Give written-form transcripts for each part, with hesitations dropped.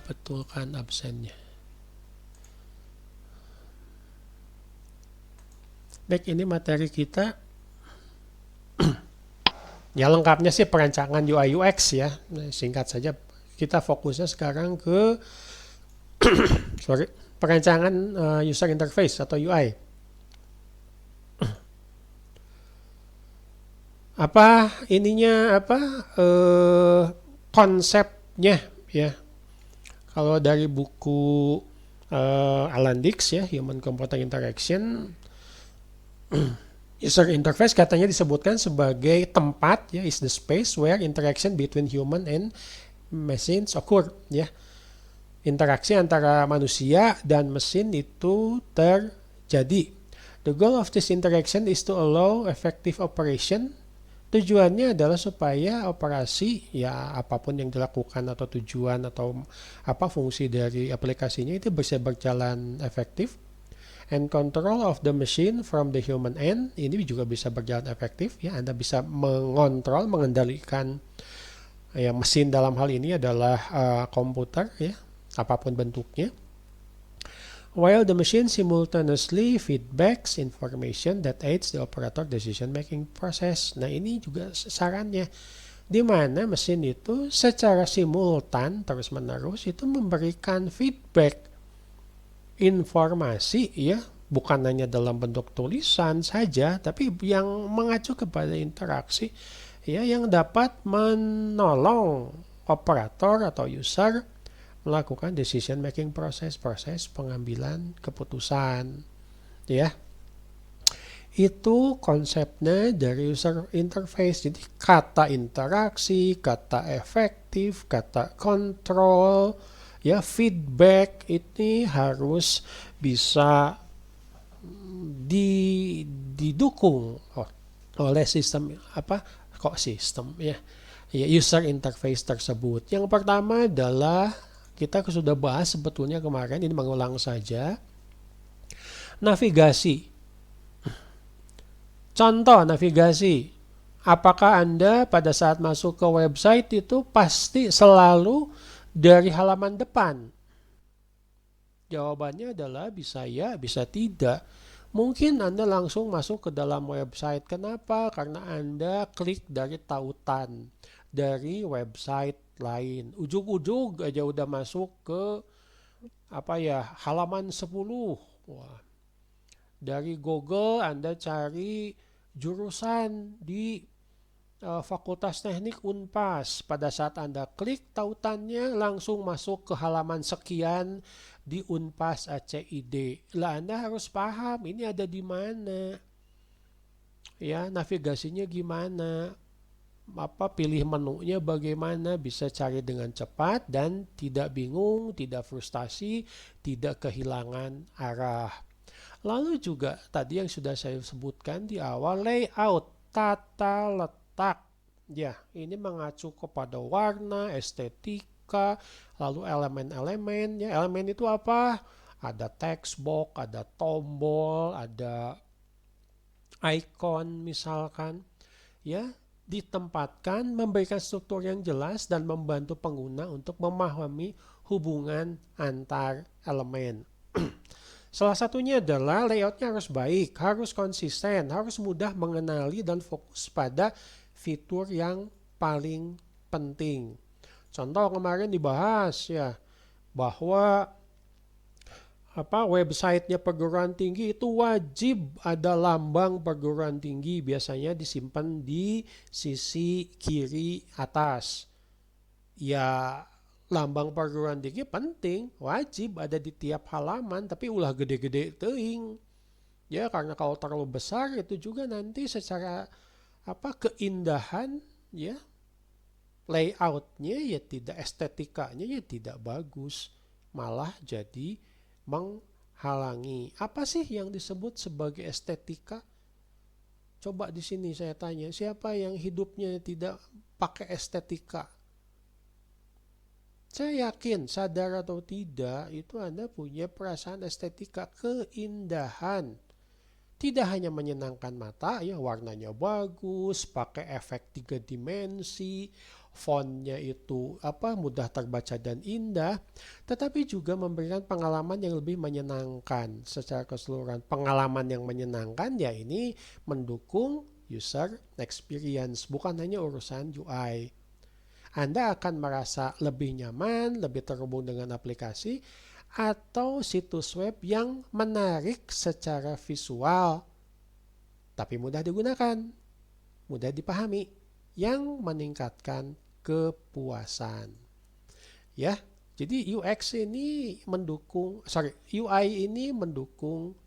betulkan absennya. Baik, ini materi kita. Ya lengkapnya sih perancangan UI UX ya. Nah, singkat saja kita fokusnya sekarang ke perancangan user interface atau UI. Apa ininya apa konsepnya ya. Kalau dari buku Alan Dix ya, Human Computer Interaction, user interface katanya disebutkan sebagai tempat ya, is the space where interaction between human and machines occur ya. Interaksi antara manusia dan mesin itu terjadi. The goal of this interaction is to allow effective operation. Tujuannya adalah supaya operasi ya apapun yang dilakukan atau tujuan atau apa fungsi dari aplikasinya itu bisa berjalan efektif. And control of the machine from the human end ini juga bisa berjalan efektif ya. Anda bisa mengontrol, mengendalikan ya mesin dalam hal ini adalah komputer ya, apapun bentuknya. While the machine simultaneously feedbacks information that aids the operator decision making process. Nah, ini juga sarannya di mana mesin itu secara simultan terus-menerus itu memberikan feedback informasi ya, bukan hanya dalam bentuk tulisan saja, tapi yang mengacu kepada interaksi ya yang dapat menolong operator atau user melakukan decision making proses pengambilan keputusan ya. Itu konsepnya dari user interface. Jadi kata interaksi, kata efektif, kata kontrol ya, feedback ini harus bisa didukung oleh sistem sistem ya user interface tersebut. Yang pertama adalah kita sudah bahas sebetulnya kemarin, ini mengulang saja. Navigasi. Contoh navigasi. Apakah Anda pada saat masuk ke website itu pasti selalu dari halaman depan? Jawabannya adalah bisa ya, bisa tidak. Mungkin Anda langsung masuk ke dalam website. Kenapa? Karena Anda klik dari tautan dari website lain. Ujung-ujung aja udah masuk ke halaman 10. Wah. Dari Google Anda cari jurusan di Fakultas Teknik Unpas. Pada saat Anda klik tautannya langsung masuk ke halaman sekian di Unpas ACID. Lah Anda harus paham ini ada di mana. Ya, navigasinya gimana? Pilih menunya bagaimana, bisa cari dengan cepat dan tidak bingung, tidak frustasi, tidak kehilangan arah. Lalu juga tadi yang sudah saya sebutkan di awal, layout, tata letak. Ya, ini mengacu kepada warna, estetika, lalu elemen-elemen. Ya, elemen itu apa? Ada text box, ada tombol, ada icon misalkan. Ya, ditempatkan memberikan struktur yang jelas dan membantu pengguna untuk memahami hubungan antar elemen. Salah satunya adalah layoutnya harus baik, harus konsisten, harus mudah mengenali dan fokus pada fitur yang paling penting. Contoh kemarin dibahas ya bahwa websitenya perguruan tinggi itu wajib ada lambang perguruan tinggi, biasanya disimpan di sisi kiri atas. Ya lambang perguruan tinggi penting, wajib ada di tiap halaman, tapi ulah gede-gede teuing. Ya karena kalau terlalu besar itu juga nanti secara keindahan ya layoutnya ya tidak, estetikanya ya tidak bagus, malah jadi menghalangi. Apa sih yang disebut sebagai estetika? Coba di sini saya tanya, siapa yang hidupnya tidak pakai estetika? Saya yakin, sadar atau tidak, itu Anda punya perasaan estetika, keindahan. Tidak hanya menyenangkan mata, ya warnanya bagus, pakai efek 3 dimensi, fontnya itu mudah terbaca dan indah, tetapi juga memberikan pengalaman yang lebih menyenangkan secara keseluruhan. Pengalaman yang menyenangkan ya ini mendukung user experience, bukan hanya urusan UI. Anda akan merasa lebih nyaman, lebih terhubung dengan aplikasi atau situs web yang menarik secara visual, tapi mudah digunakan, mudah dipahami, yang meningkatkan kepuasan. Ya, jadi UI ini mendukung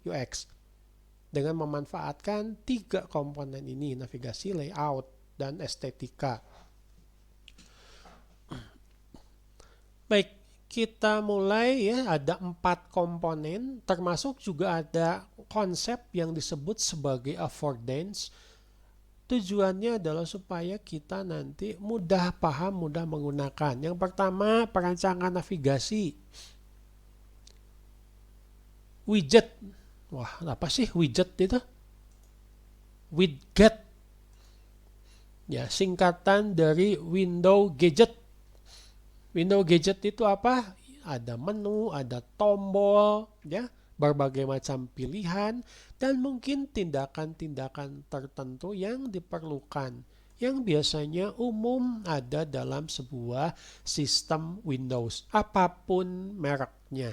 UX dengan memanfaatkan 3 komponen ini, navigasi, layout, dan estetika. Baik, kita mulai ya, ada 4 komponen, termasuk juga ada konsep yang disebut sebagai affordance. Tujuannya adalah supaya kita nanti mudah paham, mudah menggunakan. Yang pertama, perancangan navigasi. Widget. Wah, apa sih widget itu? Widget. Ya, singkatan dari window gadget. Window gadget itu apa? Ada menu, ada tombol, ya, berbagai macam pilihan, dan mungkin tindakan-tindakan tertentu yang diperlukan, yang biasanya umum ada dalam sebuah sistem Windows, apapun mereknya.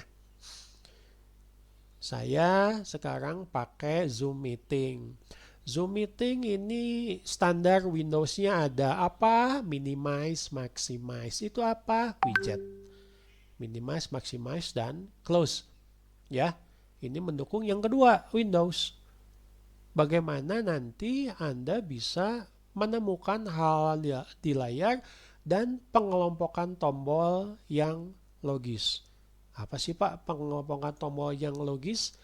Saya sekarang pakai Zoom Meeting. Zoom Meeting ini standar Windows-nya ada apa? Minimize, maximize. Itu apa? Widget. Minimize, maximize, dan close. Ya, ini mendukung yang kedua, Windows. Bagaimana nanti Anda bisa menemukan hal di layar dan pengelompokan tombol yang logis. Apa sih Pak pengelompokan tombol yang logis?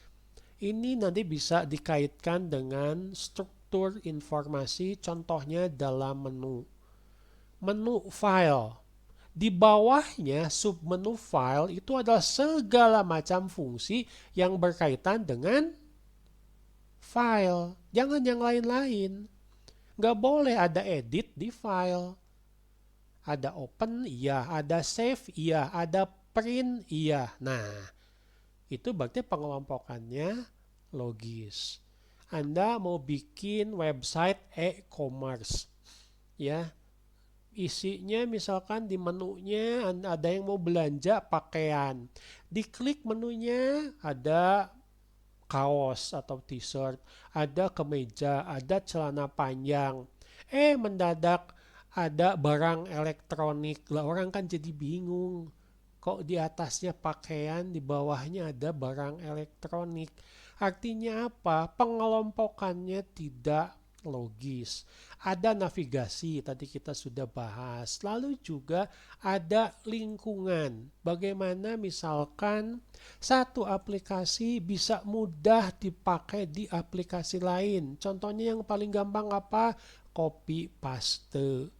Ini nanti bisa dikaitkan dengan struktur informasi, contohnya dalam menu. Menu file. Di bawahnya submenu file itu adalah segala macam fungsi yang berkaitan dengan file. Jangan yang lain-lain. Nggak boleh ada edit di file. Ada open, iya. Ada save, iya. Ada print, iya. Nah, itu berarti pengelompokannya logis. Anda mau bikin website e-commerce, ya, isinya misalkan di menunya ada yang mau belanja pakaian, diklik menunya ada kaos atau t-shirt, ada kemeja, ada celana panjang, mendadak ada barang elektronik. Lah orang kan jadi bingung. Kok di atasnya pakaian, di bawahnya ada barang elektronik. Artinya apa? Pengelompokannya tidak logis. Ada navigasi, tadi kita sudah bahas. Lalu juga ada lingkungan. Bagaimana misalkan satu aplikasi bisa mudah dipakai di aplikasi lain. Contohnya yang paling gampang apa? Copy paste.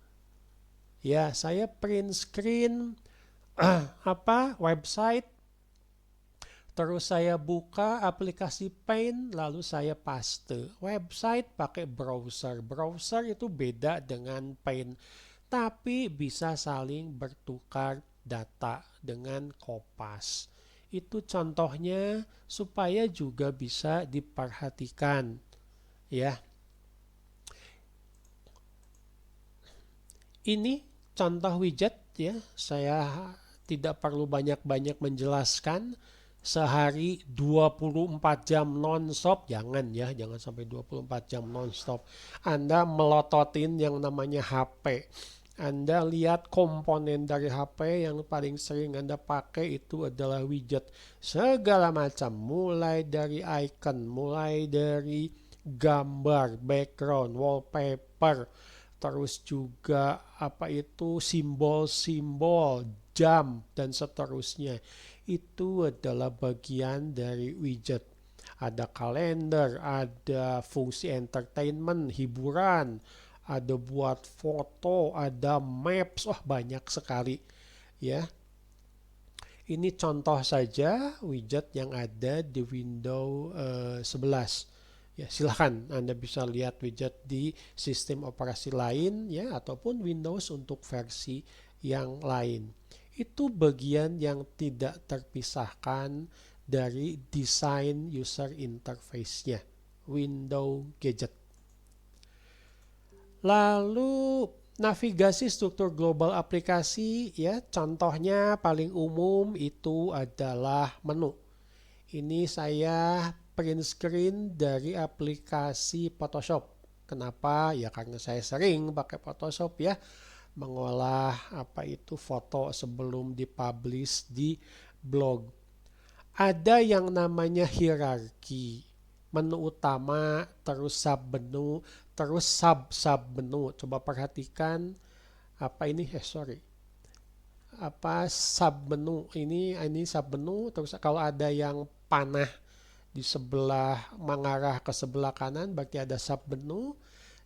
Ya, saya print screen website, terus saya buka aplikasi Paint, lalu saya paste. Website pakai browser. Browser itu beda dengan Paint, tapi bisa saling bertukar data dengan Kopas. Itu contohnya supaya juga bisa diperhatikan, ya. Ini contoh widget, ya. Saya tidak perlu banyak-banyak menjelaskan. Sehari 24 jam non-stop, jangan sampai 24 jam non-stop. Anda melototin yang namanya HP. Anda lihat komponen dari HP yang paling sering Anda pakai itu adalah widget. Segala macam, mulai dari icon, mulai dari gambar, background, wallpaper, terus juga simbol-simbol, jam, dan seterusnya. Itu adalah bagian dari widget. Ada kalender, ada fungsi entertainment, hiburan, ada buat foto, ada maps, banyak sekali, ya. Ini contoh saja widget yang ada di Windows 11. Ya, silahkan Anda bisa lihat widget di sistem operasi lain ya ataupun Windows untuk versi yang lain. Itu bagian yang tidak terpisahkan dari desain user interface-nya, window gadget. Lalu navigasi struktur global aplikasi ya, contohnya paling umum itu adalah menu. Ini saya print screen dari aplikasi Photoshop. Kenapa? Ya karena saya sering pakai Photoshop ya, mengolah apa itu foto sebelum dipublish di blog. Ada yang namanya hierarki. Menu utama, terus sub menu, terus sub menu. Coba perhatikan apa ini? Apa sub menu ini sub menu. Terus kalau ada yang panah di sebelah mengarah ke sebelah kanan, berarti ada sub menu.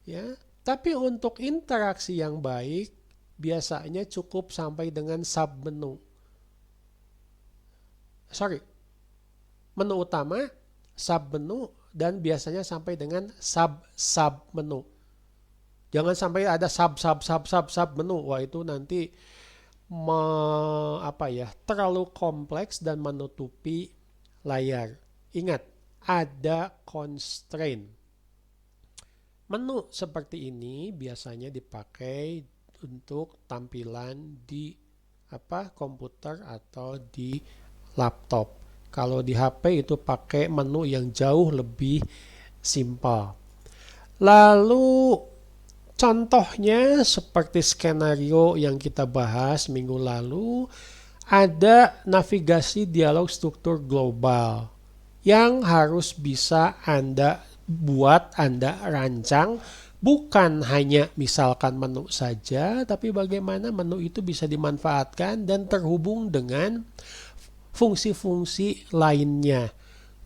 Ya, tapi untuk interaksi yang baik, biasanya cukup sampai dengan sub menu. Menu utama, sub menu, dan biasanya sampai dengan sub menu. Jangan sampai ada sub menu. Wah, itu nanti terlalu kompleks dan menutupi layar. Ingat, ada constraint. Menu seperti ini biasanya dipakai untuk tampilan di komputer atau di laptop. Kalau di HP itu pakai menu yang jauh lebih simpel. Lalu contohnya seperti skenario yang kita bahas minggu lalu, ada navigasi dialog struktur global yang harus bisa Anda buat, Anda rancang, bukan hanya misalkan menu saja, tapi bagaimana menu itu bisa dimanfaatkan dan terhubung dengan fungsi-fungsi lainnya.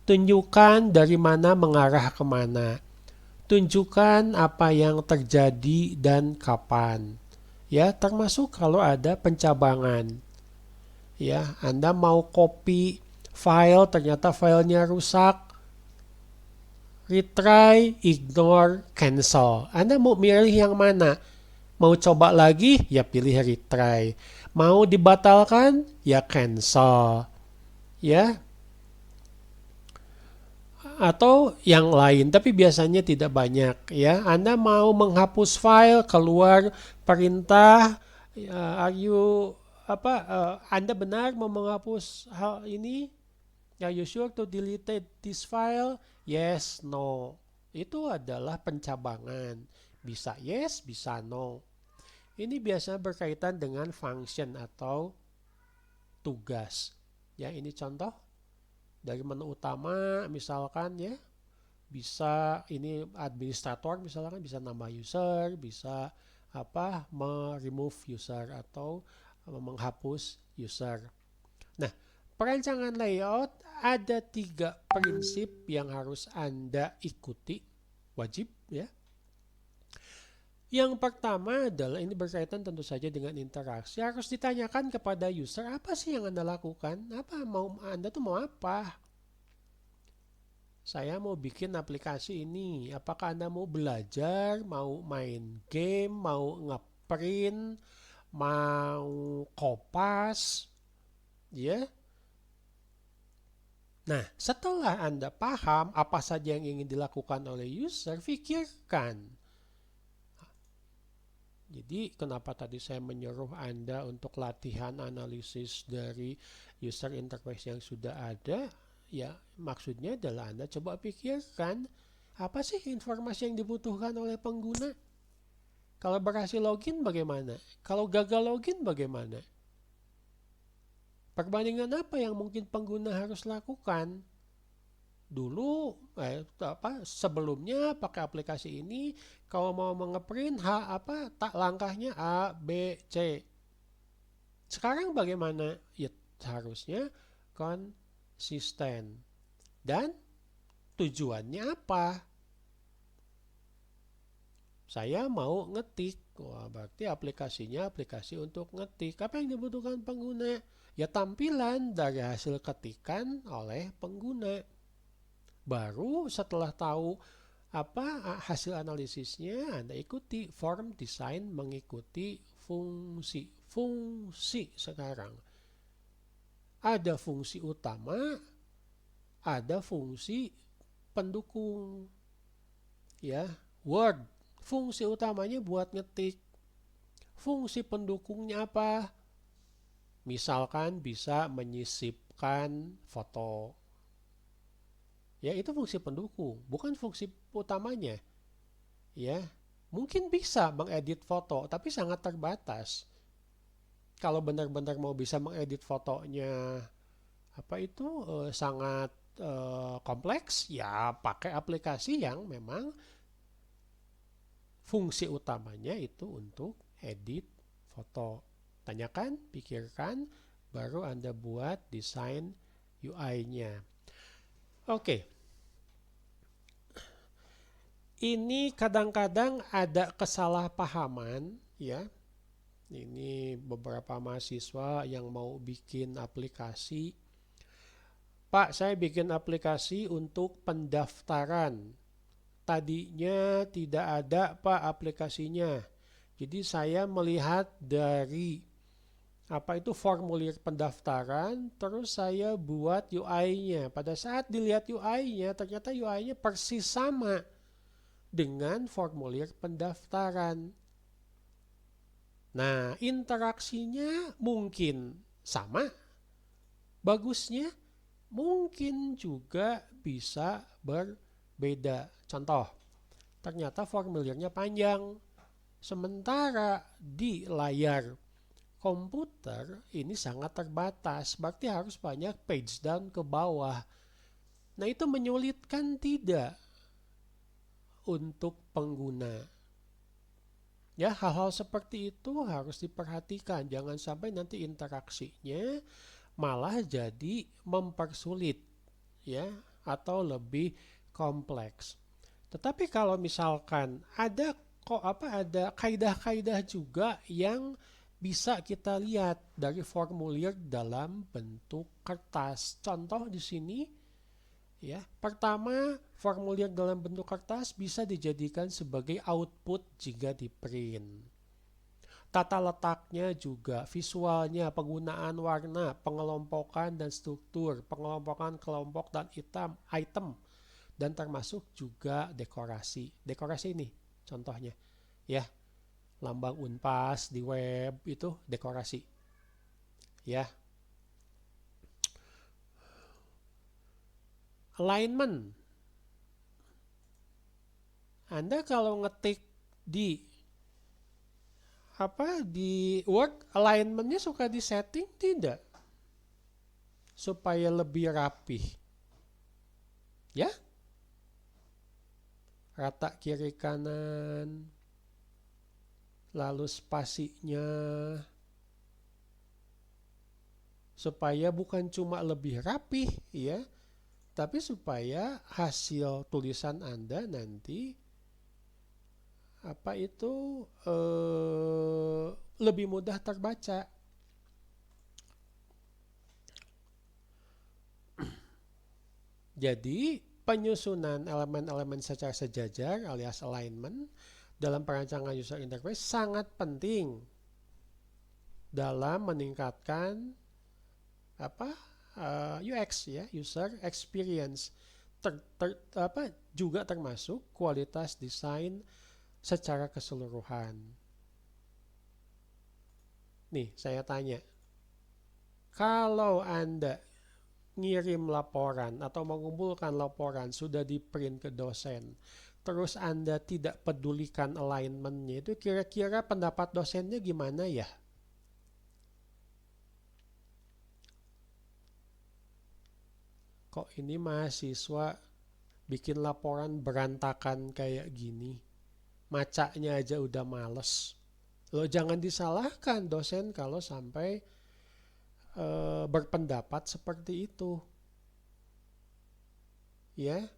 Tunjukkan dari mana mengarah kemana. Tunjukkan apa yang terjadi dan kapan. Ya, termasuk kalau ada pencabangan. Ya, Anda mau copy file, ternyata filenya rusak. Retry, ignore, cancel. Anda mau milih yang mana? Mau coba lagi? Ya pilih retry. Mau dibatalkan? Ya cancel. Ya, atau yang lain, tapi biasanya tidak banyak ya. Anda mau menghapus file, keluar perintah, Anda benar mau menghapus hal ini? Are you sure to delete this file? Yes, no. Itu adalah pencabangan. Bisa yes, bisa no. Ini biasanya berkaitan dengan function atau tugas. Ya, ini contoh dari menu utama misalkan ya. Bisa ini administrator misalkan, bisa nambah user, bisa remove user atau menghapus user. Nah, perancangan layout ada 3 prinsip yang harus Anda ikuti, wajib ya. Yang pertama adalah ini berkaitan tentu saja dengan interaksi. Harus ditanyakan kepada user, apa sih yang Anda lakukan? Anda tuh mau apa? Saya mau bikin aplikasi ini. Apakah Anda mau belajar, mau main game, mau ngeprint, mau kopas? Ya. Nah, setelah Anda paham apa saja yang ingin dilakukan oleh user, pikirkan. Jadi kenapa tadi saya menyuruh Anda untuk latihan analisis dari user interface yang sudah ada? Ya, maksudnya adalah Anda coba pikirkan apa sih informasi yang dibutuhkan oleh pengguna? Kalau berhasil login bagaimana? Kalau gagal login bagaimana? Perbandingan apa yang mungkin pengguna harus lakukan? Dulu sebelumnya pakai aplikasi ini kalau mau mengeprint langkahnya A, B, C. Sekarang bagaimana? Ya harusnya konsisten. Dan tujuannya apa? Saya mau ngetik. Wah, berarti aplikasinya aplikasi untuk ngetik. Apa yang dibutuhkan pengguna? Ya tampilan dari hasil ketikan oleh pengguna. Baru setelah tahu apa hasil analisisnya, Anda ikuti form desain mengikuti fungsi. Fungsi sekarang ada fungsi utama, ada fungsi pendukung. Ya, Word. Fungsi utamanya buat ngetik. Fungsi pendukungnya apa? Misalkan bisa menyisipkan foto. Ya, itu fungsi pendukung, bukan fungsi utamanya. Ya, mungkin bisa mengedit foto, tapi sangat terbatas. Kalau benar-benar mau bisa mengedit fotonya apa itu sangat kompleks, ya pakai aplikasi yang memang fungsi utamanya itu untuk edit foto. Tanyakan, pikirkan, baru Anda buat desain UI-nya. Oke. Ini kadang-kadang ada kesalahpahaman ya. Ini beberapa mahasiswa yang mau bikin aplikasi. Pak, saya bikin aplikasi untuk pendaftaran. Tadinya tidak ada Pak aplikasinya. Jadi saya melihat dari apa itu formulir pendaftaran, terus saya buat UI-nya. Pada saat dilihat UI-nya, ternyata UI-nya persis sama dengan formulir pendaftaran. Nah, interaksinya mungkin sama, bagusnya mungkin juga bisa berbeda. Contoh, ternyata formulirnya panjang, sementara di layar komputer ini sangat terbatas, berarti harus banyak page down ke bawah. Nah, itu menyulitkan tidak untuk pengguna. Ya, hal-hal seperti itu harus diperhatikan. Jangan sampai nanti interaksinya malah jadi mempersulit ya atau lebih kompleks. Tetapi kalau misalkan ada kaidah-kaidah juga yang bisa kita lihat dari formulir dalam bentuk kertas. Contoh di sini ya, pertama, formulir dalam bentuk kertas bisa dijadikan sebagai output jika di print. Tata letaknya juga, visualnya, penggunaan warna, pengelompokan dan struktur, pengelompokan kelompok dan item, dan termasuk juga dekorasi. Dekorasi ini contohnya, ya, lambang Unpas di web itu dekorasi, ya. Alignment. Anda kalau ngetik di di Word, alignmentnya suka disetting tidak? Supaya lebih rapih. Ya? Rata kiri kanan. Lalu spasinya. Supaya bukan cuma lebih rapih ya, tapi supaya hasil tulisan Anda nanti lebih mudah terbaca. Jadi penyusunan elemen-elemen secara sejajar alias alignment dalam perancangan user interface sangat penting dalam meningkatkan UX ya, user experience. Juga termasuk kualitas desain secara keseluruhan. Nih, saya tanya, kalau Anda ngirim laporan atau mengumpulkan laporan sudah di print ke dosen, terus Anda tidak pedulikan alignment-nya, itu kira-kira pendapat dosennya gimana ya? Kok ini mahasiswa bikin laporan berantakan kayak gini? Macanya aja udah males. Lo jangan disalahkan dosen kalau sampai berpendapat seperti itu. Ya,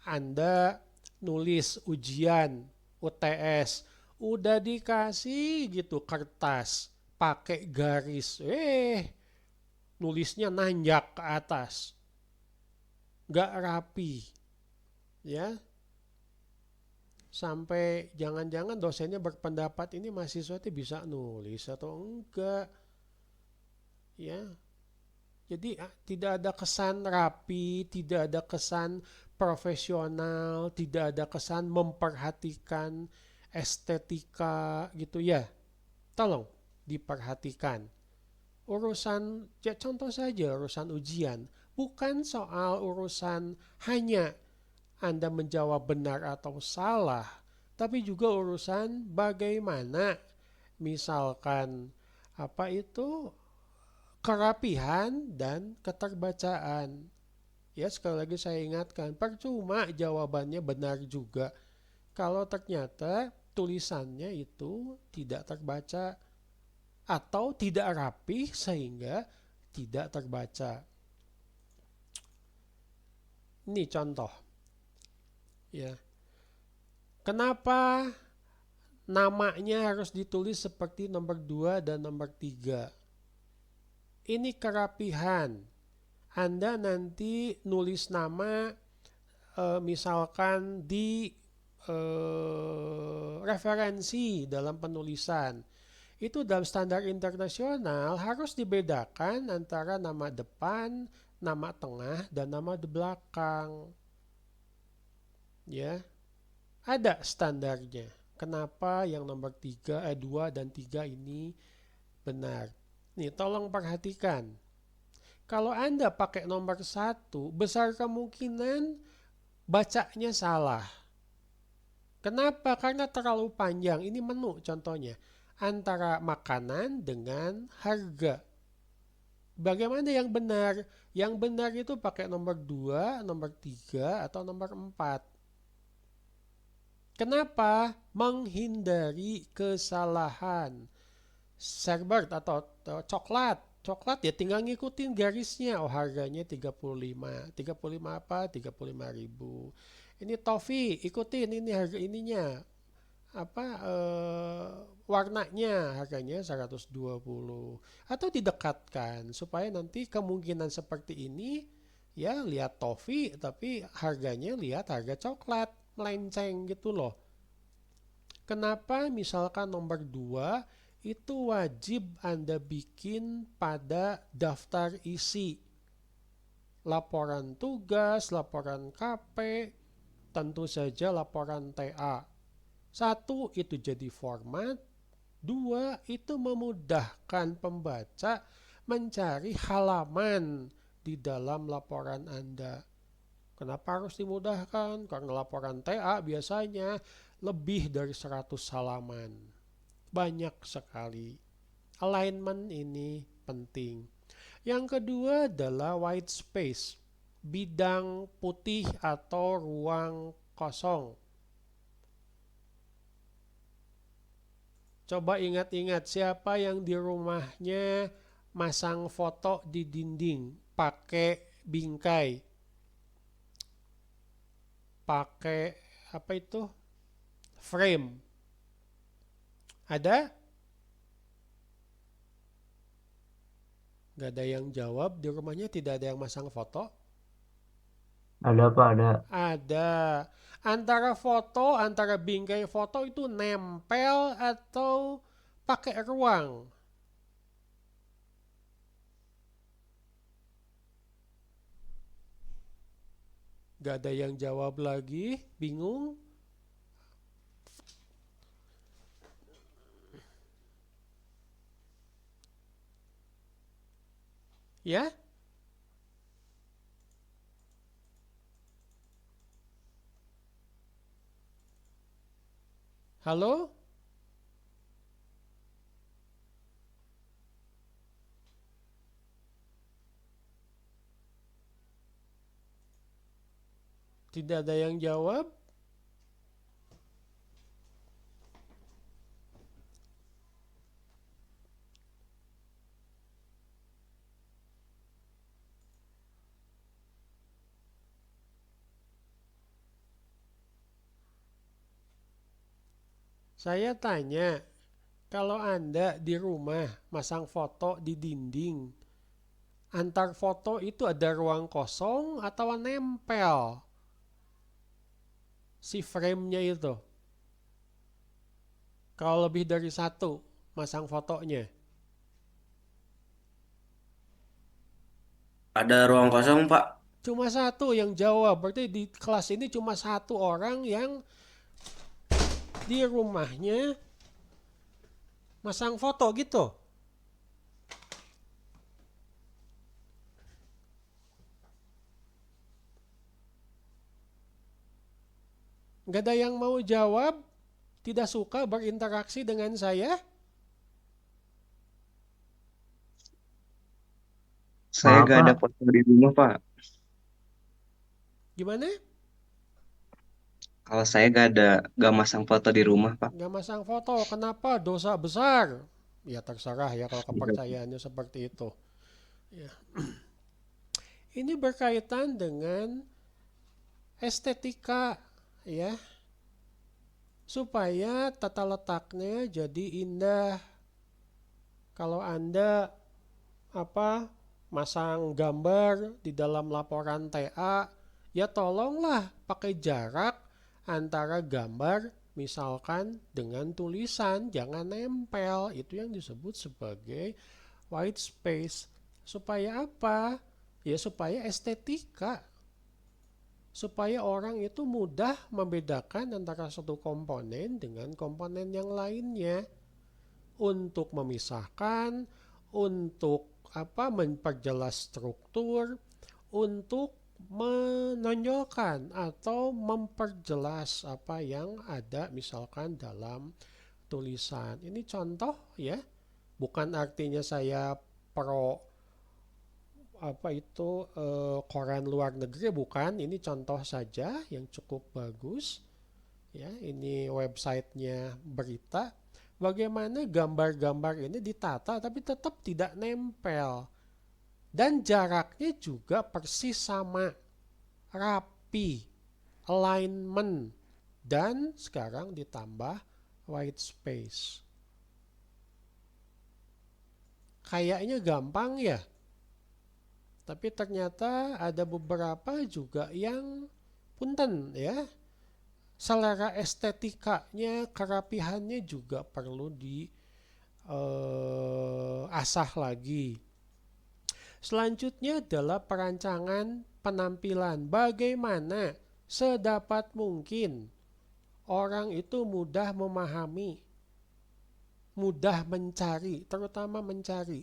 Anda nulis ujian UTS, udah dikasih gitu kertas, pakai garis, nulisnya nanjak ke atas. nggak rapi, ya. Sampai jangan-jangan dosennya berpendapat ini mahasiswa itu bisa nulis atau enggak, ya. Jadi tidak ada kesan rapi, tidak ada kesan profesional, tidak ada kesan memperhatikan estetika gitu ya. Tolong diperhatikan. Urusan, ya contoh saja urusan ujian, bukan soal urusan hanya Anda menjawab benar atau salah, tapi juga urusan bagaimana misalkan apa itu kerapihan dan keterbacaan. Ya, sekali lagi saya ingatkan, percuma jawabannya benar juga kalau ternyata tulisannya itu tidak terbaca atau tidak rapi sehingga tidak terbaca. Ini contoh, ya. Kenapa namanya harus ditulis seperti nomor 2 dan nomor 3? Ini kerapihan. Anda nanti nulis nama misalkan di referensi dalam penulisan. Itu dalam standar internasional harus dibedakan antara nama depan, nama tengah, dan nama di belakang. Ya, ada standarnya. Kenapa yang nomor 2 dan 3 ini benar? Nih, tolong perhatikan. Kalau Anda pakai nomor 1, besar kemungkinan bacanya salah. Kenapa? Karena terlalu panjang. Ini menu contohnya. Antara makanan dengan harga. Bagaimana yang benar? Yang benar itu pakai nomor 2, nomor 3, atau nomor 4. Kenapa? Menghindari kesalahan. Sherbet atau coklat. Coklat ya tinggal ngikutin garisnya. Oh harganya 35. 35 apa? 35.000. Ini toffee, ikutin ini harga ininya. Apa warnanya harganya 120 atau didekatkan supaya nanti kemungkinan seperti ini ya lihat toffee tapi harganya lihat harga coklat melenceng gitu loh. Kenapa misalkan nomor 2 itu wajib Anda bikin pada daftar isi laporan tugas, laporan KP, tentu saja laporan TA. 1 itu jadi format, 2 itu memudahkan pembaca mencari halaman di dalam laporan Anda. Kenapa harus dimudahkan? Karena laporan TA biasanya lebih dari 100 halaman. Banyak sekali. Alignment ini penting. Yang kedua adalah white space, bidang putih atau ruang kosong. Coba ingat-ingat siapa yang di rumahnya masang foto di dinding pakai bingkai, pakai apa itu? Frame. Ada? Gak ada yang jawab, di rumahnya tidak ada yang masang foto? Ada Pak, ada. Ada. Antara bingkai foto itu nempel atau pakai ruang? Gak ada yang jawab lagi, bingung? Ya? Halo? Tidak ada yang jawab? Saya tanya, kalau Anda di rumah masang foto di dinding, Antar foto itu ada ruang kosong atau nempel si frame-nya itu. Kalau lebih dari satu masang fotonya. Ada ruang kosong, Pak. Cuma satu yang jawab. Berarti di kelas ini cuma satu orang yang di rumahnya masang foto gitu. Nggak ada yang mau jawab, tidak suka berinteraksi dengan saya. Saya Maaf gak ada Pak, foto di rumah, Pak. Gimana? Kalau saya gak masang foto di rumah, Pak. Nggak masang foto. Kenapa? Dosa besar. Ya terserah ya kalau Iya. kepercayaannya seperti itu. Ya. Ini berkaitan dengan estetika ya, supaya tata letaknya jadi indah. Kalau Anda masang gambar di dalam laporan TA, ya tolonglah pakai jarak antara gambar misalkan dengan tulisan, jangan nempel. Itu yang disebut sebagai white space. Supaya apa? Ya supaya estetika, supaya orang itu mudah membedakan antara satu komponen dengan komponen yang lainnya, untuk memisahkan, untuk memperjelas struktur, untuk menonjolkan atau memperjelas apa yang ada misalkan dalam tulisan. Ini contoh ya, bukan artinya saya pro koran luar negeri, bukan. Ini contoh saja yang cukup bagus ya. Ini websitenya berita bagaimana gambar-gambar ini ditata tapi tetap tidak nempel, dan jaraknya juga persis sama, rapi, alignment, dan sekarang ditambah white space. Kayaknya gampang ya, tapi ternyata ada beberapa juga yang punten ya. Selera estetikanya, kerapihannya juga perlu diasah lagi. Selanjutnya adalah perancangan penampilan. Bagaimana sedapat mungkin orang itu mudah memahami, mudah mencari, terutama mencari.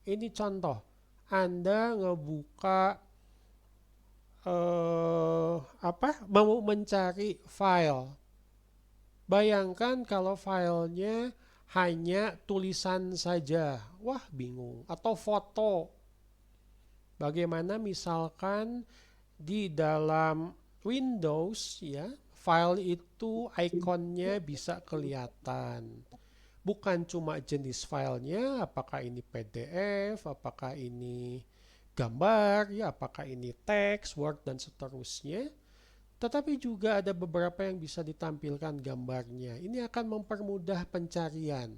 Ini contoh. Anda ngebuka mau mencari file. Bayangkan kalau filenya hanya tulisan saja. Wah, bingung. Atau foto. Bagaimana misalkan di dalam Windows ya, file itu ikonnya bisa kelihatan. Bukan cuma jenis filenya, apakah ini PDF, apakah ini gambar, ya apakah ini teks, Word, dan seterusnya. Tetapi juga ada beberapa yang bisa ditampilkan gambarnya. Ini akan mempermudah pencarian.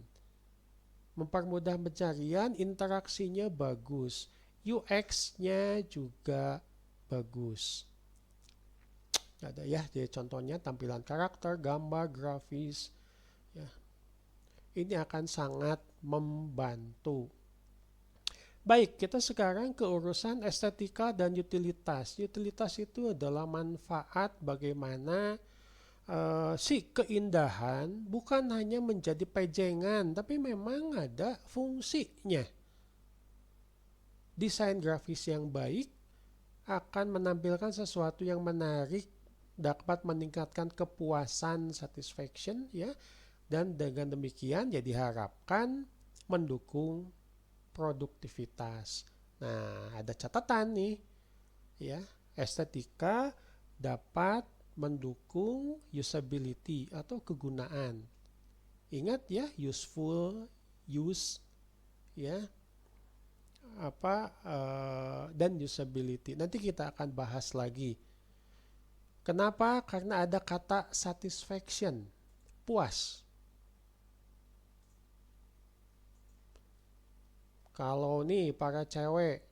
Mempermudah pencarian, interaksinya bagus. UX-nya juga bagus. Ada ya, jadi contohnya tampilan karakter, gambar, grafis. Ya, ini akan sangat membantu. Baik, kita sekarang ke urusan estetika dan utilitas. Utilitas itu adalah manfaat, bagaimana si keindahan bukan hanya menjadi pejengan, tapi memang ada fungsinya. Desain grafis yang baik akan menampilkan sesuatu yang menarik, dapat meningkatkan kepuasan, satisfaction ya, dan dengan demikian ya diharapkan mendukung produktivitas. Nah, ada catatan nih ya, estetika dapat mendukung usability atau kegunaan. Ingat ya, useful, use ya, dan usability. Nanti kita akan bahas lagi. Kenapa? Karena ada kata satisfaction, puas. Kalau nih para cewek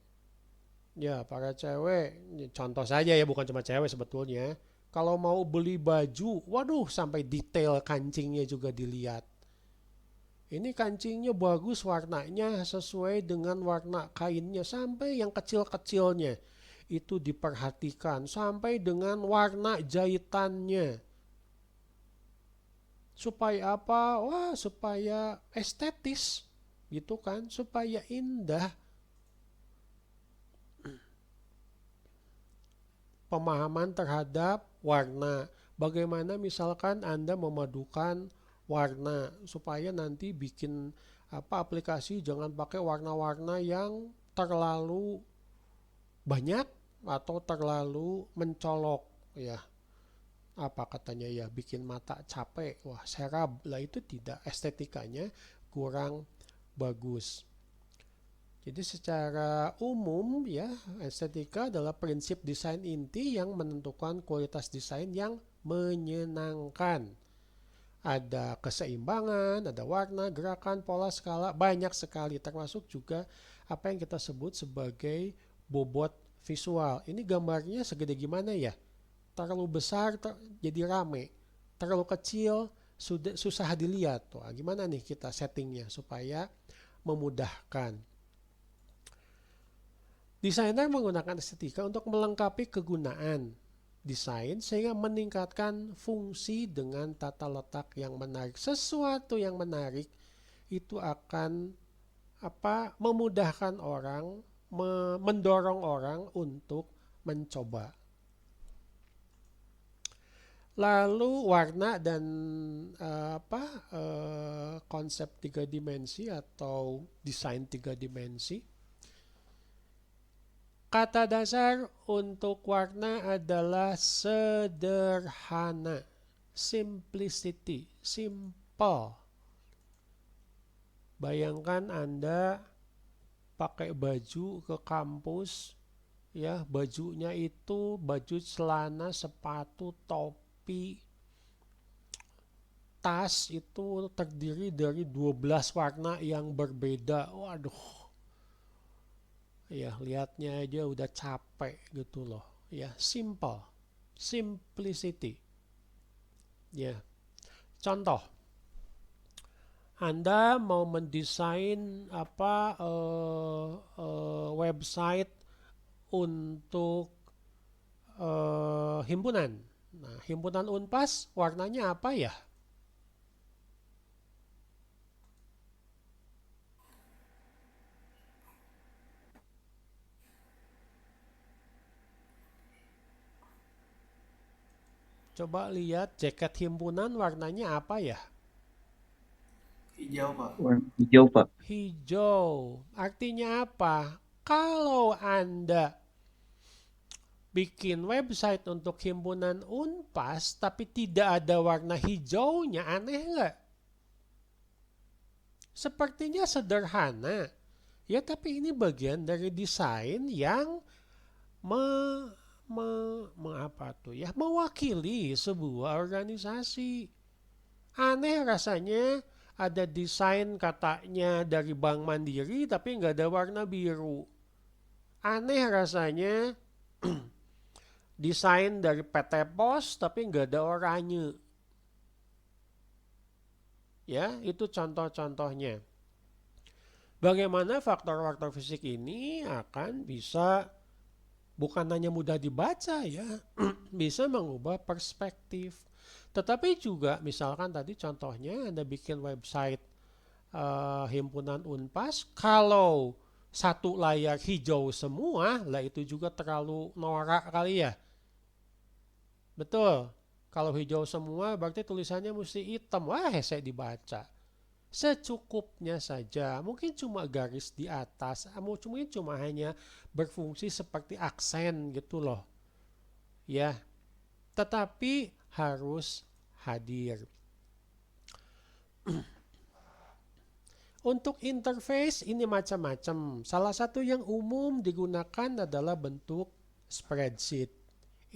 Ya, para cewek, contoh saja ya, bukan cuma cewek sebetulnya. Kalau mau beli baju, waduh, sampai detail kancingnya juga dilihat. Ini kancingnya bagus warnanya sesuai dengan warna kainnya sampai yang kecil-kecilnya. Itu diperhatikan sampai dengan warna jahitannya. Supaya apa? Wah, supaya estetis gitu kan, supaya indah. Pemahaman terhadap warna. Bagaimana misalkan Anda memadukan warna supaya nanti bikin apa aplikasi jangan pakai warna-warna yang terlalu banyak atau terlalu mencolok ya. Apa katanya ya bikin mata capek. Wah, serab. Lah itu tidak estetikanya kurang bagus. Jadi secara umum ya, estetika adalah prinsip desain inti yang menentukan kualitas desain yang menyenangkan. Ada keseimbangan, ada warna, gerakan, pola, skala, banyak sekali termasuk juga apa yang kita sebut sebagai bobot visual. Ini gambarnya segede gimana ya? Terlalu besar jadi rame, terlalu kecil sudah susah dilihat. Tuh, gimana nih kita settingnya supaya memudahkan. Desainer menggunakan estetika untuk melengkapi kegunaan desain sehingga meningkatkan fungsi dengan tata letak yang menarik. Sesuatu yang menarik itu akan memudahkan orang, mendorong orang untuk mencoba. Lalu warna dan konsep tiga dimensi atau desain tiga dimensi. Kata dasar untuk warna adalah sederhana, simplicity, simple. Bayangkan Anda pakai baju ke kampus, ya bajunya itu baju celana, sepatu, topi, tas itu terdiri dari 12 warna yang berbeda. Waduh. Ya, lihatnya aja udah capek gitu loh. Ya, simple. Simplicity. Ya. Contoh. Anda mau mendesain website untuk himpunan. Nah, himpunan Unpas warnanya apa ya? Coba lihat jaket himpunan warnanya apa ya? Hijau, Pak. Warna hijau, Pak. Hijau. Artinya apa? Kalau Anda bikin website untuk himpunan Unpas tapi tidak ada warna hijaunya, aneh nggak? Sepertinya sederhana. Ya, tapi ini bagian dari desain yang me, mewakili sebuah organisasi. Aneh rasanya ada desain katanya dari Bank Mandiri tapi nggak ada warna biru. Aneh rasanya desain dari PT Pos tapi nggak ada oranye. Ya, itu contoh-contohnya. Bagaimana faktor-faktor fisik ini akan bisa bukan hanya mudah dibaca ya, bisa mengubah perspektif. Tetapi juga misalkan tadi contohnya Anda bikin website himpunan Unpas, kalau satu layar hijau semua, lah itu juga terlalu norak kali ya. Betul. Kalau hijau semua berarti tulisannya mesti hitam. Wah, hese dibaca. Secukupnya saja. Mungkin cuma garis di atas. Mungkin cuma hanya berfungsi seperti aksen gitu loh. Ya. Tetapi harus hadir. Untuk interface ini macam-macam. Salah satu yang umum digunakan adalah bentuk spreadsheet.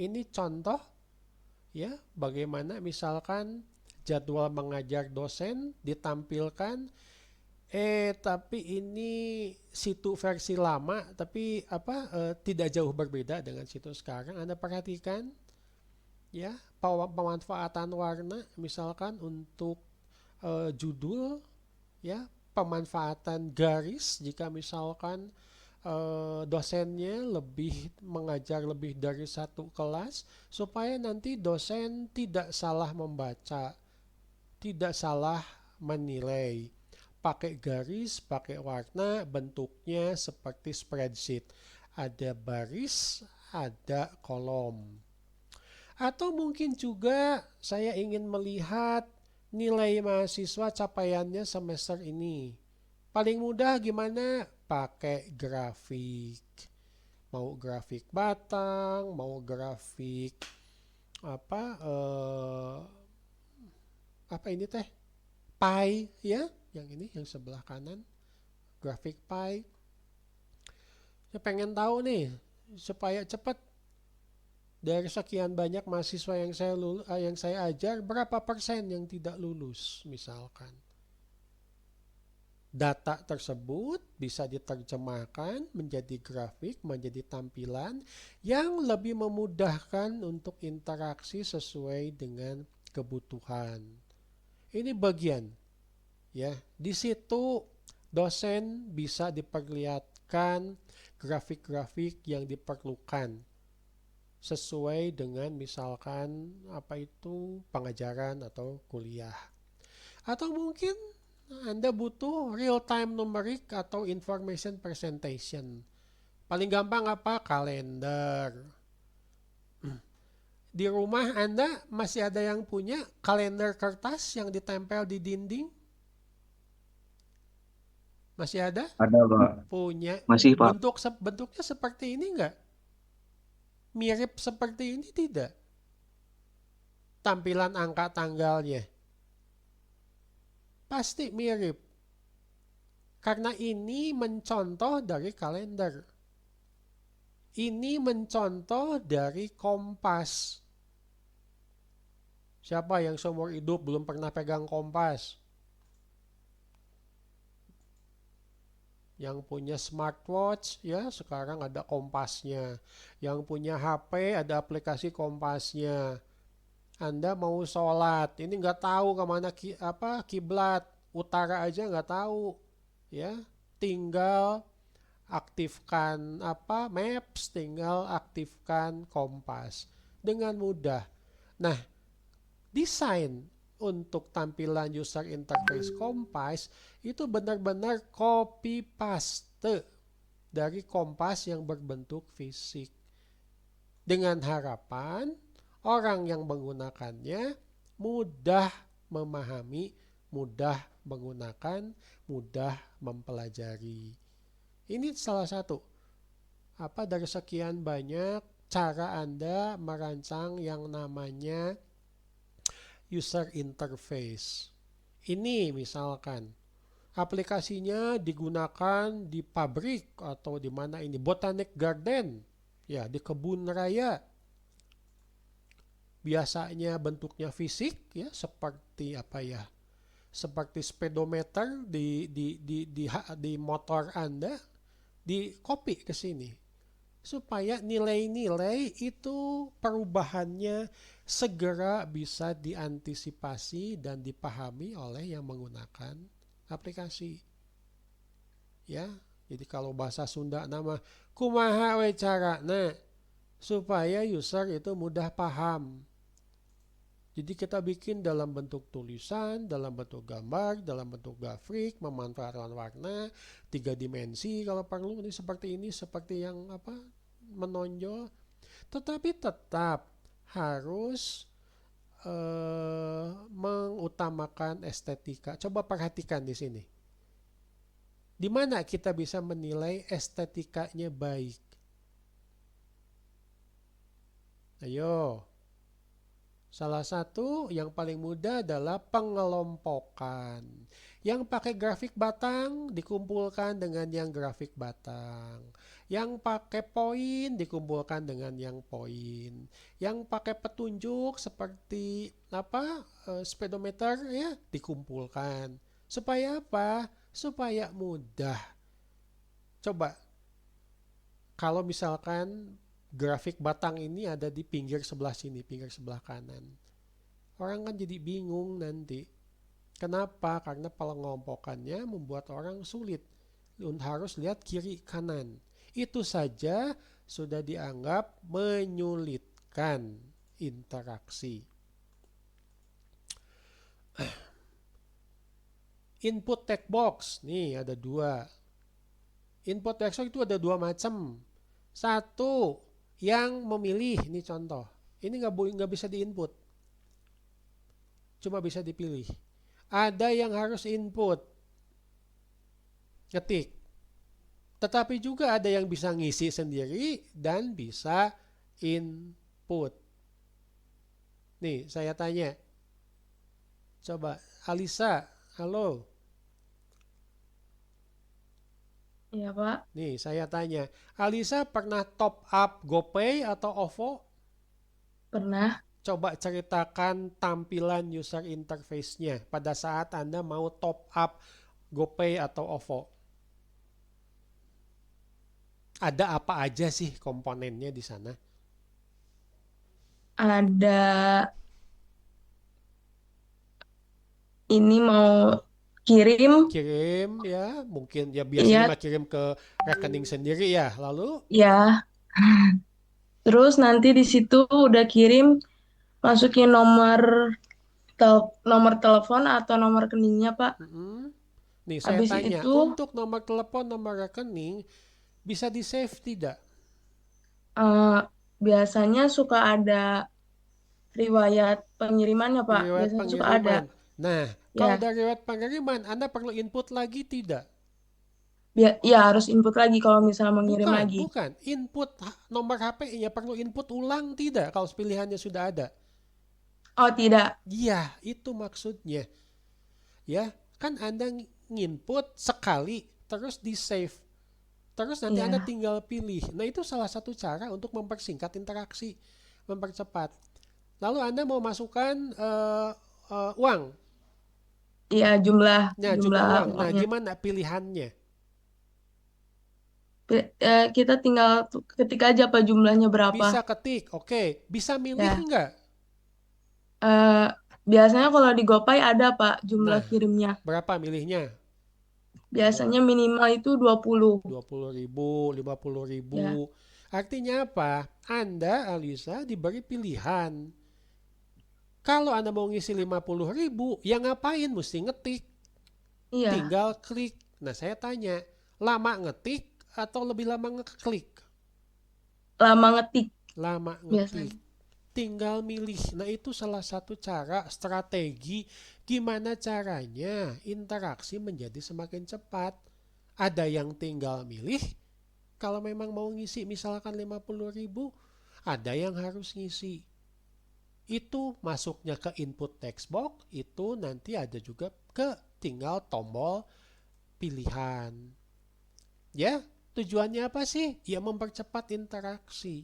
Ini contoh ya, bagaimana misalkan jadwal mengajar dosen ditampilkan Tapi ini situ versi lama, tapi tidak jauh berbeda dengan situ sekarang. Anda perhatikan ya, pemanfaatan warna misalkan untuk judul ya, pemanfaatan garis jika misalkan dosennya mengajar lebih dari satu kelas supaya nanti dosen tidak salah membaca, tidak salah menilai. Pakai garis, pakai warna, bentuknya seperti spreadsheet. Ada baris, ada kolom. Atau mungkin juga saya ingin melihat nilai mahasiswa capaiannya semester ini. Paling mudah gimana? Pakai grafik. Mau grafik batang, mau grafik apa apa ini teh? Pie ya, yang ini yang sebelah kanan, grafik pie. Saya pengen tahu nih supaya cepat dari sekian banyak mahasiswa yang saya ajar, berapa persen yang tidak lulus misalkan. Data tersebut bisa diterjemahkan menjadi grafik, menjadi tampilan yang lebih memudahkan untuk interaksi sesuai dengan kebutuhan. Ini bagian ya. Di situ dosen bisa diperlihatkan grafik-grafik yang diperlukan sesuai dengan misalkan pengajaran atau kuliah. Atau mungkin Anda butuh real time numeric atau information presentation. Paling gampang apa? Kalender. Di rumah Anda masih ada yang punya kalender kertas yang ditempel di dinding? Masih ada? Ada, Pak. Punya. Masih, Pak. Bentuknya seperti ini enggak? Mirip seperti ini tidak? Tampilan angka tanggalnya. Pasti mirip. Karena ini mencontoh dari kalender. Ini mencontoh dari kompas. Siapa yang seumur hidup belum pernah pegang kompas? Yang punya smartwatch ya sekarang ada kompasnya. Yang punya HP ada aplikasi kompasnya. Anda mau sholat, ini nggak tahu kemana kiblat, utara aja nggak tahu, ya. Tinggal aktifkan Maps, tinggal aktifkan kompas dengan mudah. Nah, desain untuk tampilan user interface kompas itu benar-benar copy paste dari kompas yang berbentuk fisik dengan harapan orang yang menggunakannya mudah memahami, mudah menggunakan, mudah mempelajari. Ini salah satu dari sekian banyak cara Anda merancang yang namanya user interface. Ini misalkan aplikasinya digunakan di pabrik atau di mana ini Botanic Garden, ya di kebun raya. Biasanya bentuknya fisik ya seperti seperti speedometer di motor Anda, di copy ke sini supaya nilai-nilai itu perubahannya segera bisa diantisipasi dan dipahami oleh yang menggunakan aplikasi. Ya, jadi kalau bahasa Sunda nama kumaha we carana supaya user itu mudah paham. Jadi kita bikin dalam bentuk tulisan, dalam bentuk gambar, dalam bentuk grafik, memanfaatkan warna, 3 dimensi kalau perlu, ini seperti yang menonjol. Tetapi tetap harus mengutamakan estetika. Coba perhatikan di sini. Di mana kita bisa menilai estetikanya baik? Ayo. Salah satu yang paling mudah adalah pengelompokan. Yang pakai grafik batang dikumpulkan dengan yang grafik batang. Yang pakai poin dikumpulkan dengan yang poin. Yang pakai petunjuk seperti speedometer ya dikumpulkan. Supaya apa? supaya mudah. Coba kalau misalkan grafik batang ini ada di pinggir sebelah sini, pinggir sebelah kanan. Orang kan jadi bingung nanti. Kenapa? Karena pengelompokannya membuat orang sulit. Harus lihat kiri kanan. Itu saja sudah dianggap menyulitkan interaksi. Input text box, nih ada dua. Input text box itu ada dua macam. Satu yang memilih, ini contoh. Ini nggak bisa diinput, cuma bisa dipilih. Ada yang harus input, ketik. Tetapi juga ada yang bisa ngisi sendiri dan bisa input. Nih, saya tanya. Coba, Alisa, halo. Iya, Pak. Nih, saya tanya. Alisa pernah top up GoPay atau OVO? Pernah. Coba ceritakan tampilan user interface-nya pada saat Anda mau top up GoPay atau OVO. Ada apa aja sih komponennya di sana? Ada ini mau kirim, Kirim ya, mungkin ya biasanya iya, mah kirim ke rekening sendiri ya. Lalu ya. Terus nanti di situ udah kirim, masukin nomor telepon atau nomor rekeningnya, Pak. nih saya Habis tanya, itu untuk nomor telepon, nomor rekening bisa di save tidak? eh, biasanya suka ada riwayat pengirimannya, Pak. Riwayat Biasanya suka ada. pengiriman. Nah, kalau Ya, dari riwayat pengiriman Anda perlu input lagi tidak? ya harus input lagi kalau misalnya mengirim Bukan, lagi. bukan. Input nomor HP-nya perlu input ulang tidak kalau pilihannya sudah ada? Oh, tidak. Iya, itu maksudnya. Ya, kan Anda nginput sekali terus di save. Terus nanti Anda Iya. tinggal pilih. Nah, itu salah satu cara untuk mempersingkat interaksi, mempercepat. Lalu Anda mau masukkan uang. Iya, jumlah Nah, jumlah jumlah uang. Nah, uangnya. gimana pilihannya? Kita tinggal ketik aja apa jumlahnya berapa. Bisa ketik, oke. Bisa milih Ya. enggak? Eh, biasanya kalau di GoPay ada, Pak, jumlah Nah, kirimnya. berapa milihnya? Biasanya minimal itu 20. 20.000, 50.000. Ya. Artinya apa? Anda, Alisa, diberi pilihan. Kalau Anda mau ngisi 50.000, ya ngapain? Mesti ngetik. Iya, Tinggal klik. Nah, saya tanya, lama ngetik atau lebih lama ngeklik? lama ngetik Lama ngetik. biasanya. Tinggal milih. Nah, itu salah satu cara strategi gimana caranya interaksi menjadi semakin cepat. Ada yang tinggal milih, kalau memang mau ngisi misalkan 50.000, ada yang harus ngisi. Itu masuknya ke input text box, itu nanti ada juga ke tinggal tombol pilihan. Ya, tujuannya apa sih? Ya mempercepat interaksi.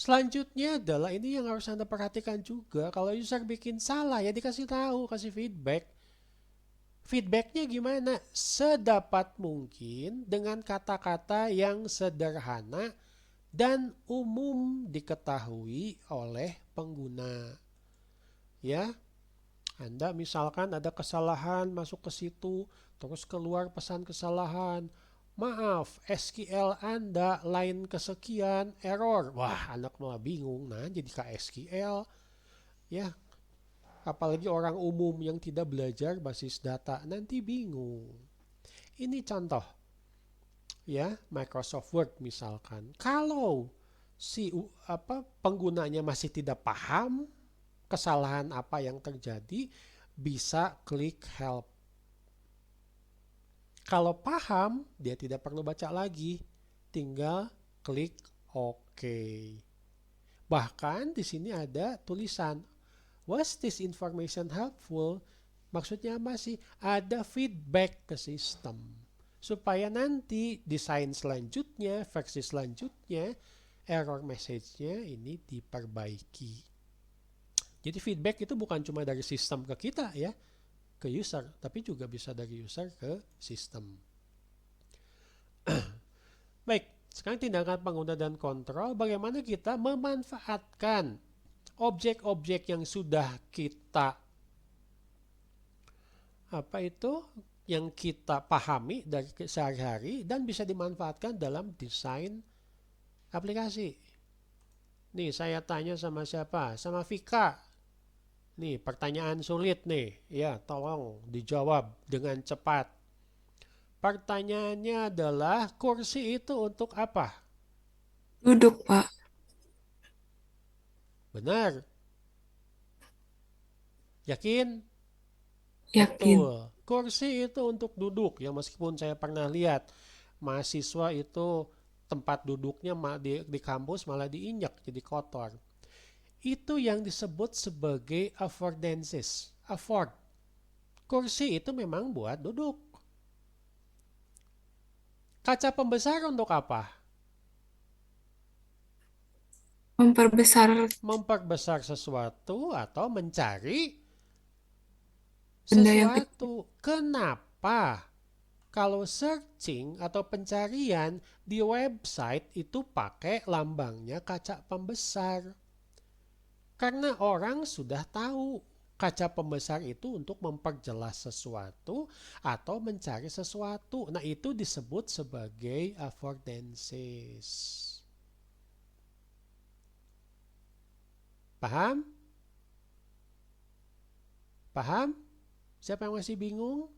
Selanjutnya adalah ini yang harus Anda perhatikan juga. Kalau user bikin salah ya dikasih tahu, kasih feedback. Feedbacknya gimana? Sedapat mungkin dengan kata-kata yang sederhana dan umum diketahui oleh pengguna. Ya, Anda misalkan ada kesalahan masuk ke situ, terus keluar pesan kesalahan. Maaf, SQL Anda line kesekian error. Wah, anak malah bingung. Nah, jadi KSQL. Ya, apalagi orang umum yang tidak belajar basis data nanti bingung. Ini contoh ya, Microsoft Word misalkan. Kalau si penggunanya masih tidak paham kesalahan apa yang terjadi, bisa klik help. Kalau paham, dia tidak perlu baca lagi, tinggal klik OK. Bahkan di sini ada tulisan, was this information helpful? Maksudnya apa sih? Ada feedback ke sistem. Supaya nanti desain selanjutnya, versi selanjutnya, error message-nya ini diperbaiki. Jadi feedback itu bukan cuma dari sistem ke kita ya, ke user, tapi juga bisa dari user ke sistem. Baik, sekarang tindakan pengguna dan kontrol, bagaimana kita memanfaatkan objek-objek yang sudah kita yang kita pahami dari sehari-hari dan bisa dimanfaatkan dalam desain aplikasi. Nih, saya tanya sama siapa? Sama Vika. Nih, pertanyaan sulit nih. Ya, tolong dijawab dengan cepat. Pertanyaannya adalah, kursi itu untuk apa? Duduk, Pak. Benar. Yakin? Yakin. Betul. Kursi itu untuk duduk. Ya, meskipun saya pernah lihat mahasiswa itu tempat duduknya di kampus malah diinjak jadi kotor. Itu yang disebut sebagai affordances. Afford. Kursi itu memang buat duduk. Kaca pembesar untuk apa? Memperbesar sesuatu atau mencari benda yang kecil. sesuatu. Kenapa? Kalau searching atau pencarian di website itu pakai lambangnya kaca pembesar. Karena orang sudah tahu kaca pembesar itu untuk memperjelas sesuatu atau mencari sesuatu. Nah, itu disebut sebagai affordances. Paham? Paham? Siapa yang masih bingung?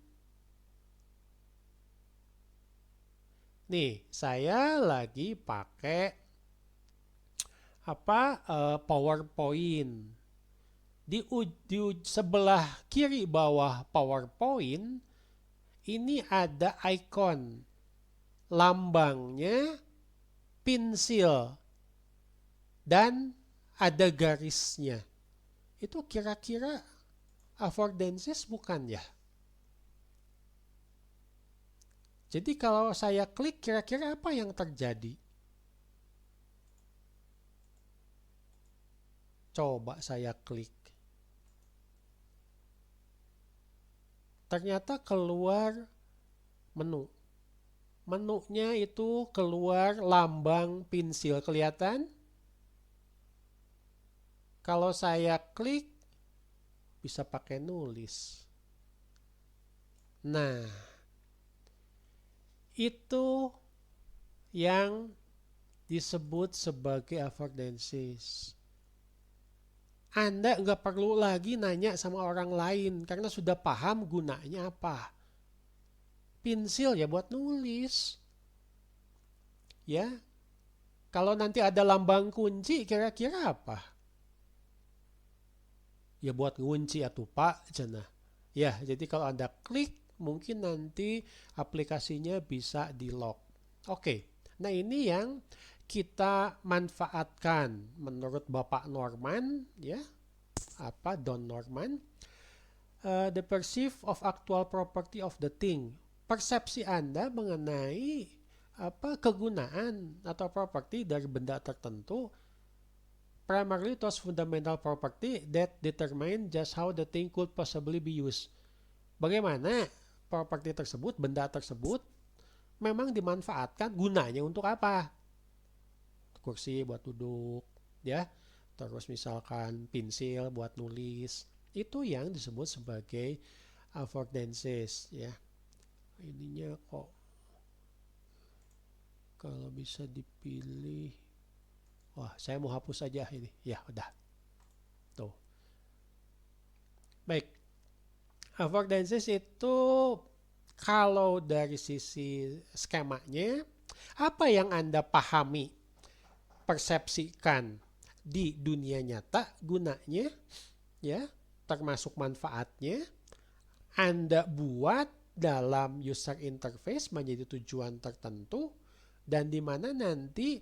Nih, saya lagi pakai PowerPoint. Di sebelah kiri bawah PowerPoint ini ada icon lambangnya pensil dan ada garisnya. Itu kira-kira affordances bukan ya? Jadi kalau saya klik, kira-kira apa yang terjadi? Coba saya klik. Ternyata keluar menu. Menunya itu keluar lambang pensil. Kelihatan? Kalau saya klik, bisa pakai nulis. Nah, itu yang disebut sebagai affordances. Anda nggak perlu lagi nanya sama orang lain karena sudah paham gunanya apa. Pensil ya buat nulis. Ya, kalau nanti ada lambang kunci kira-kira apa? Ya buat ngunci atau Pak cenah. Ya, jadi kalau Anda klik mungkin nanti aplikasinya bisa di lock. Oke, nah ini yang kita manfaatkan menurut Bapak Norman, ya, Don Norman, the perceive of actual property of the thing. Persepsi Anda mengenai kegunaan atau properti dari benda tertentu, primarily those fundamental property that determine just how the thing could possibly be used. Bagaimana properti tersebut, benda tersebut memang dimanfaatkan, gunanya untuk apa? Kursi buat duduk, ya. Terus misalkan pensil buat nulis. Itu yang disebut sebagai affordances, ya. Ininya kok kalau bisa dipilih. Wah, saya mau hapus aja ini. Ya, udah. Tuh. Baik. Affordances itu kalau dari sisi skemanya, apa yang Anda pahami, persepsikan di dunia nyata gunanya, ya, termasuk manfaatnya, Anda buat dalam user interface menjadi tujuan tertentu, dan di mana nanti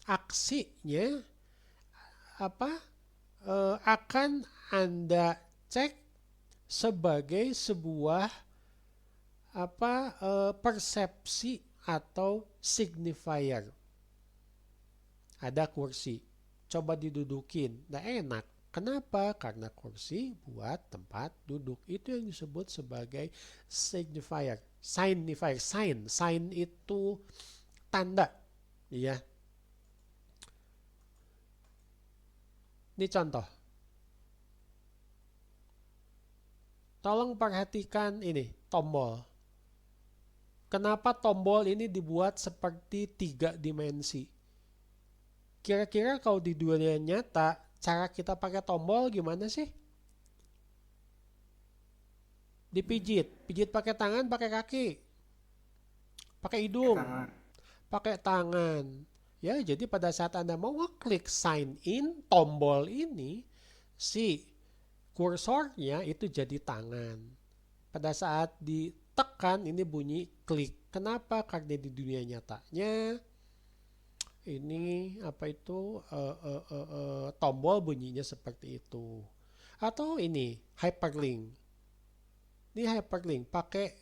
aksinya akan Anda cek sebagai sebuah persepsi atau signifier. Ada kursi, coba didudukin, nah enak. Kenapa? Karena kursi buat tempat duduk. Itu yang disebut sebagai signifier. Signifier. Sign itu tanda. Ya. Ini contoh. Tolong perhatikan ini, tombol. Kenapa tombol ini dibuat seperti 3 dimensi? Kira-kira kalau di dunia nyata, cara kita pakai tombol gimana sih? Dipijit. Pijit pakai tangan, pakai kaki. Pakai hidung. Pakai tangan. Ya, jadi pada saat Anda mau ngeklik sign in, tombol ini, si kursornya itu jadi tangan. Pada saat ditekan, ini bunyi klik. Kenapa? Karena di dunia nyatanya, ini apa itu tombol bunyinya seperti itu. Atau ini hyperlink. Ini hyperlink pakai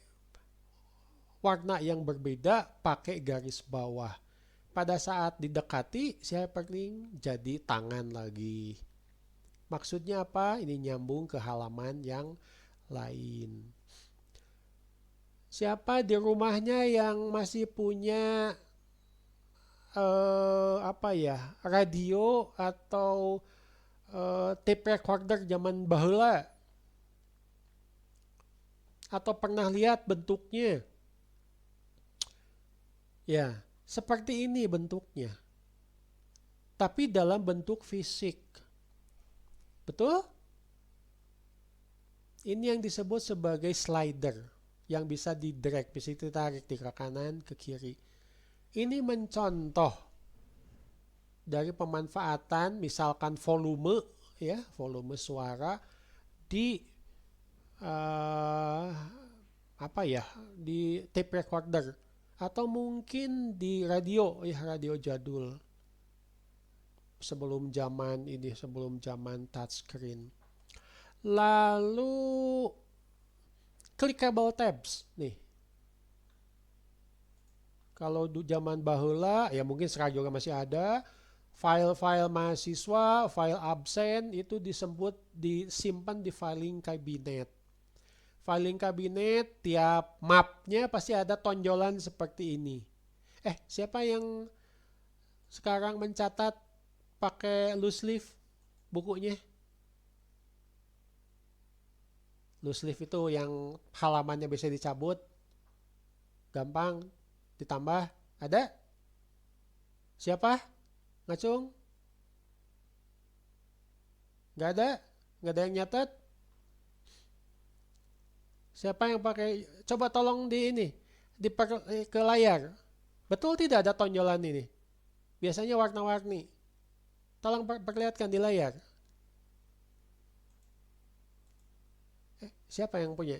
warna yang berbeda, pakai garis bawah. Pada saat didekati, si hyperlink jadi tangan lagi. Maksudnya apa? Ini nyambung ke halaman yang lain. Siapa di rumahnya yang masih punya radio atau tape recorder zaman baheula? Atau pernah lihat bentuknya? Ya, seperti ini bentuknya. Tapi dalam bentuk fisik. Betul? Ini yang disebut sebagai slider. Yang bisa di-drag, bisa ditarik ke kanan, ke kiri. Ini mencontoh dari pemanfaatan misalkan volume, ya, volume suara di di tape recorder atau mungkin di radio, ya, radio jadul sebelum zaman touchscreen. Lalu clickable tabs nih. Kalau zaman baheula ya mungkin sekarang juga masih ada file-file mahasiswa, file absen itu disimpan di filing cabinet. Filing cabinet tiap mapnya pasti ada tonjolan seperti ini. Siapa yang sekarang mencatat pakai loose leaf bukunya? Loose leaf itu yang halamannya bisa dicabut, gampang ditambah. Ada? Siapa? Ngacung? Nggak ada? Nggak ada yang nyatet? Siapa yang pakai? Coba tolong ke layar. Betul tidak ada tonjolan ini? Biasanya warna-warni. Tolong perlihatkan di layar. Siapa yang punya?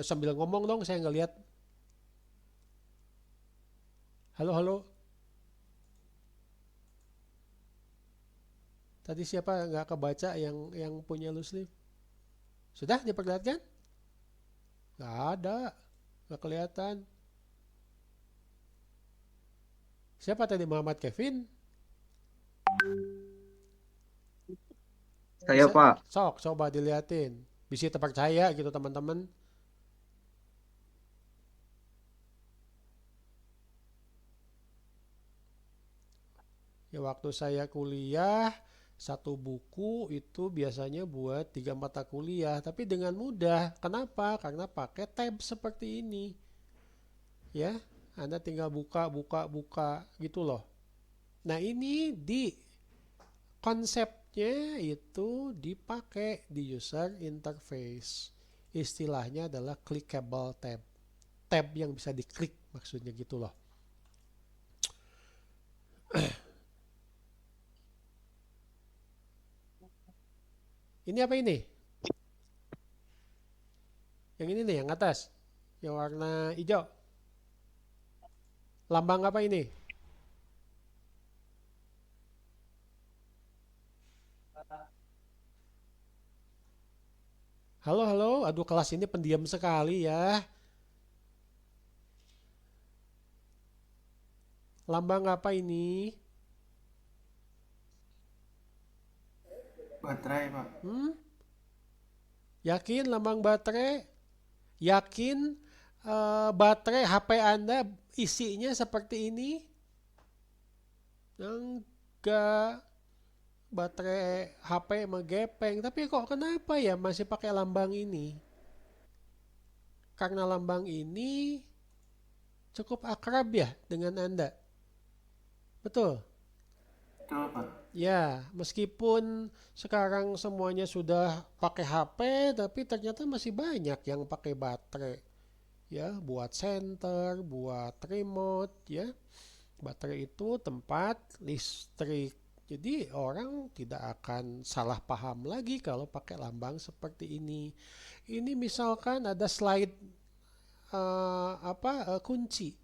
Sambil ngomong dong, saya nggak lihat. Halo, halo. Tadi siapa nggak kebaca yang punya loose leaf? Sudah diperlihatkan? Nggak ada, nggak kelihatan. Siapa tadi? Muhammad Kevin? Saya, Pak. Sok, coba dilihatin. Bisa terpercaya gitu teman-teman. Ya waktu saya kuliah, satu buku itu biasanya buat 3 mata kuliah. Tapi dengan mudah. Kenapa? Karena pakai tab seperti ini. Ya, Anda tinggal buka gitu loh. Nah ini konsepnya itu dipakai di user interface. Istilahnya adalah clickable tab. Tab yang bisa diklik maksudnya gitu loh. Ini apa ini? Yang ini nih, yang atas. Yang warna hijau. Lambang apa ini? Halo, halo. Aduh, kelas ini pendiam sekali ya. Lambang apa ini? Baterai, Pak. Yakin lambang baterai? Yakin baterai HP Anda isinya seperti ini? Enggak. Baterai HP megepeng. Tapi kok kenapa ya masih pakai lambang ini? Karena lambang ini cukup akrab ya dengan Anda. Betul? Betul, Pak. Ya, meskipun sekarang semuanya sudah pakai HP, tapi ternyata masih banyak yang pakai baterai. Ya, buat center, buat remote, ya. Baterai itu tempat listrik. Jadi orang tidak akan salah paham lagi kalau pakai lambang seperti ini. Ini misalkan ada slide kunci.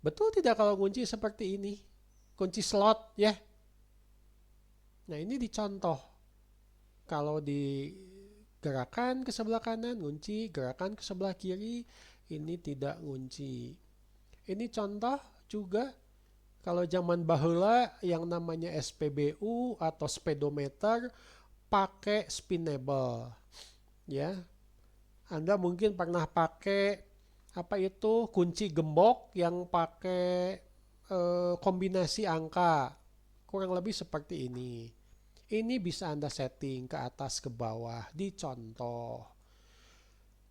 Betul tidak kalau kunci seperti ini? Kunci slot ya. Nah, ini dicontoh. Kalau digerakkan ke sebelah kanan kunci, gerakan ke sebelah kiri ini tidak kunci. Ini contoh juga kalau zaman baheula yang namanya SPBU atau speedometer pakai spinable. Ya. Anda mungkin pernah pakai kunci gembok yang pakai kombinasi angka. Kurang lebih seperti ini. Ini bisa Anda setting ke atas ke bawah, dicontoh.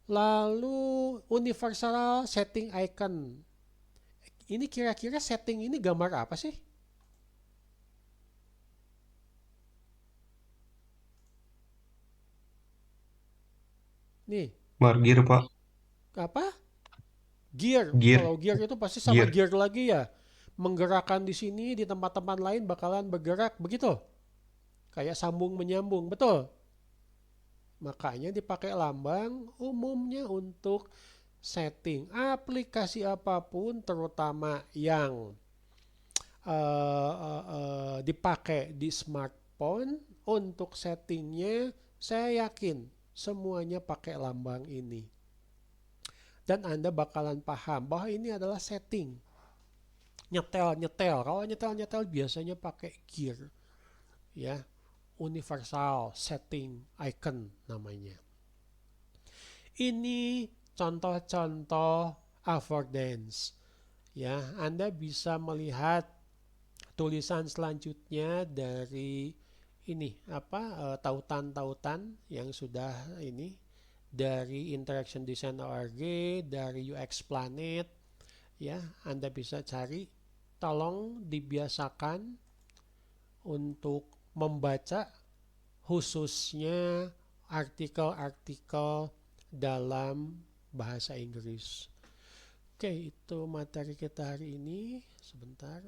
Lalu universal setting icon. Ini kira-kira setting ini gambar apa sih? Nih, Margir, Pak. apa? Gear. Gear. Kalau gear itu pasti sama Gear. gear lagi ya. Menggerakkan di sini, di tempat-tempat lain bakalan bergerak, begitu? Kayak sambung menyambung, betul? Makanya dipakai lambang umumnya untuk setting aplikasi apapun, terutama yang dipakai di smartphone. Untuk settingnya saya yakin semuanya pakai lambang ini. Dan Anda bakalan paham bahwa ini adalah setting. Nyetel. Kalau nyetel biasanya pakai gear. Ya, universal setting icon namanya. Ini contoh-contoh affordance. Ya, Anda bisa melihat tulisan selanjutnya dari ini tautan-tautan yang sudah ini dari Interaction Design ORG, dari UX Planet. Ya, Anda bisa cari. Tolong dibiasakan untuk membaca khususnya artikel-artikel dalam bahasa Inggris. Oke, itu materi kita hari ini. Sebentar.